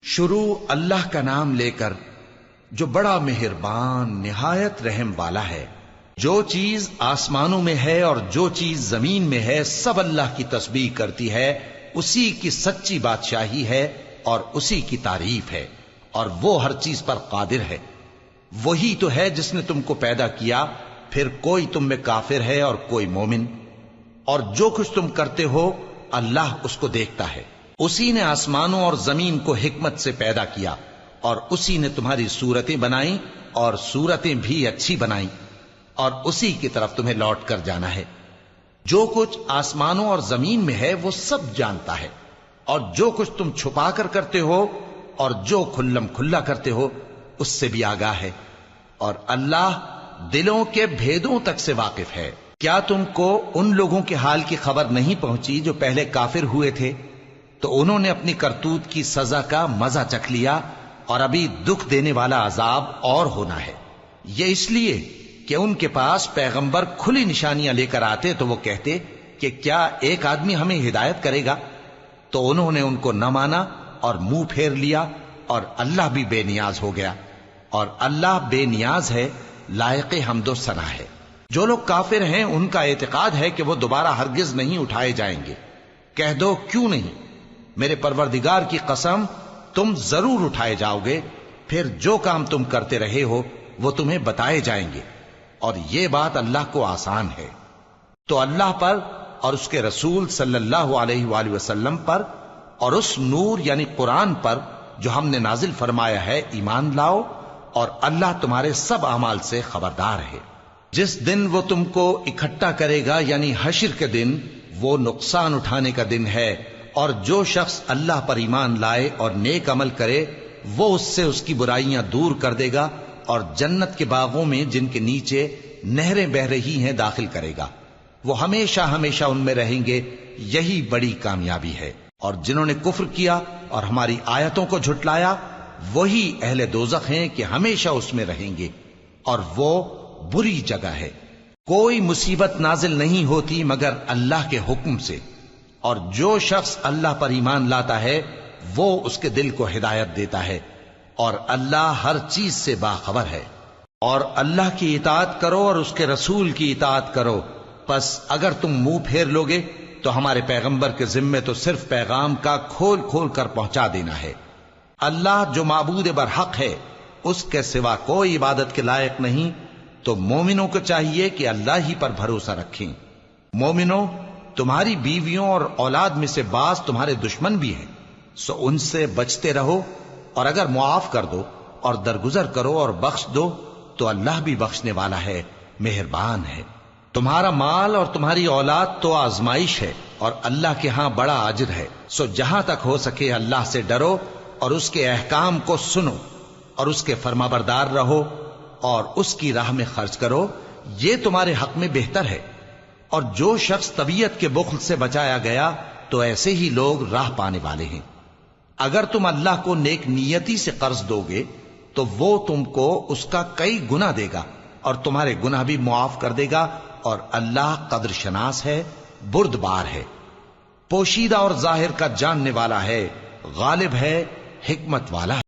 شروع اللہ کا نام لے کر جو بڑا مہربان نہایت رحم والا ہے۔ جو چیز آسمانوں میں ہے اور جو چیز زمین میں ہے سب اللہ کی تسبیح کرتی ہے، اسی کی سچی بادشاہی ہے اور اسی کی تعریف ہے، اور وہ ہر چیز پر قادر ہے۔ وہی تو ہے جس نے تم کو پیدا کیا، پھر کوئی تم میں کافر ہے اور کوئی مومن، اور جو کچھ تم کرتے ہو اللہ اس کو دیکھتا ہے۔ اسی نے آسمانوں اور زمین کو حکمت سے پیدا کیا، اور اسی نے تمہاری صورتیں بنائیں اور صورتیں بھی اچھی بنائیں، اور اسی کی طرف تمہیں لوٹ کر جانا ہے۔ جو کچھ آسمانوں اور زمین میں ہے وہ سب جانتا ہے، اور جو کچھ تم چھپا کر کرتے ہو اور جو کھلم کھلا کرتے ہو اس سے بھی آگاہ ہے، اور اللہ دلوں کے بھیدوں تک سے واقف ہے۔ کیا تم کو ان لوگوں کے حال کی خبر نہیں پہنچی جو پہلے کافر ہوئے تھے؟ تو انہوں نے اپنی کرتوت کی سزا کا مزہ چکھ لیا، اور ابھی دکھ دینے والا عذاب اور ہونا ہے۔ یہ اس لیے کہ ان کے پاس پیغمبر کھلی نشانیاں لے کر آتے تو وہ کہتے کہ کیا ایک آدمی ہمیں ہدایت کرے گا؟ تو انہوں نے ان کو نہ مانا اور منہ پھیر لیا، اور اللہ بھی بے نیاز ہو گیا، اور اللہ بے نیاز ہے، لائق حمد و ثنا ہے۔ جو لوگ کافر ہیں ان کا اعتقاد ہے کہ وہ دوبارہ ہرگز نہیں اٹھائے جائیں گے۔ کہہ دو کیوں نہیں؟ میرے پروردگار کی قسم تم ضرور اٹھائے جاؤ گے، پھر جو کام تم کرتے رہے ہو وہ تمہیں بتائے جائیں گے، اور یہ بات اللہ کو آسان ہے۔ تو اللہ پر اور اس کے رسول صلی اللہ علیہ وآلہ وسلم پر اور اس نور یعنی قرآن پر جو ہم نے نازل فرمایا ہے ایمان لاؤ، اور اللہ تمہارے سب اعمال سے خبردار ہے۔ جس دن وہ تم کو اکٹھا کرے گا یعنی حشر کے دن، وہ نقصان اٹھانے کا دن ہے، اور جو شخص اللہ پر ایمان لائے اور نیک عمل کرے وہ اس سے اس کی برائیاں دور کر دے گا، اور جنت کے باغوں میں جن کے نیچے نہریں بہ رہی ہیں داخل کرے گا۔ وہ ہمیشہ ہمیشہ ان میں رہیں گے، یہی بڑی کامیابی ہے۔ اور جنہوں نے کفر کیا اور ہماری آیتوں کو جھٹلایا وہی اہل دوزخ ہیں کہ ہمیشہ اس میں رہیں گے، اور وہ بری جگہ ہے۔ کوئی مصیبت نازل نہیں ہوتی مگر اللہ کے حکم سے، اور جو شخص اللہ پر ایمان لاتا ہے وہ اس کے دل کو ہدایت دیتا ہے، اور اللہ ہر چیز سے باخبر ہے۔ اور اللہ کی اطاعت کرو اور اس کے رسول کی اطاعت کرو، پس اگر تم منہ پھیر لوگے تو ہمارے پیغمبر کے ذمے تو صرف پیغام کا کھول کھول کر پہنچا دینا ہے۔ اللہ جو معبود برحق ہے اس کے سوا کوئی عبادت کے لائق نہیں، تو مومنوں کو چاہیے کہ اللہ ہی پر بھروسہ رکھیں۔ مومنوں، تمہاری بیویوں اور اولاد میں سے بعض تمہارے دشمن بھی ہیں، سو ان سے بچتے رہو، اور اگر معاف کر دو اور درگزر کرو اور بخش دو تو اللہ بھی بخشنے والا ہے، مہربان ہے۔ تمہارا مال اور تمہاری اولاد تو آزمائش ہے، اور اللہ کے ہاں بڑا اجر ہے، سو جہاں تک ہو سکے اللہ سے ڈرو اور اس کے احکام کو سنو، اور اس کے فرمانبردار رہو، اور اس کی راہ میں خرچ کرو، یہ تمہارے حق میں بہتر ہے۔ اور جو شخص طبیعت کے بخل سے بچایا گیا تو ایسے ہی لوگ راہ پانے والے ہیں۔ اگر تم اللہ کو نیک نیتی سے قرض دو گے تو وہ تم کو اس کا کئی گنا دے گا، اور تمہارے گناہ بھی معاف کر دے گا، اور اللہ قدر شناس ہے، بردبار ہے، پوشیدہ اور ظاہر کا جاننے والا ہے، غالب ہے، حکمت والا ہے۔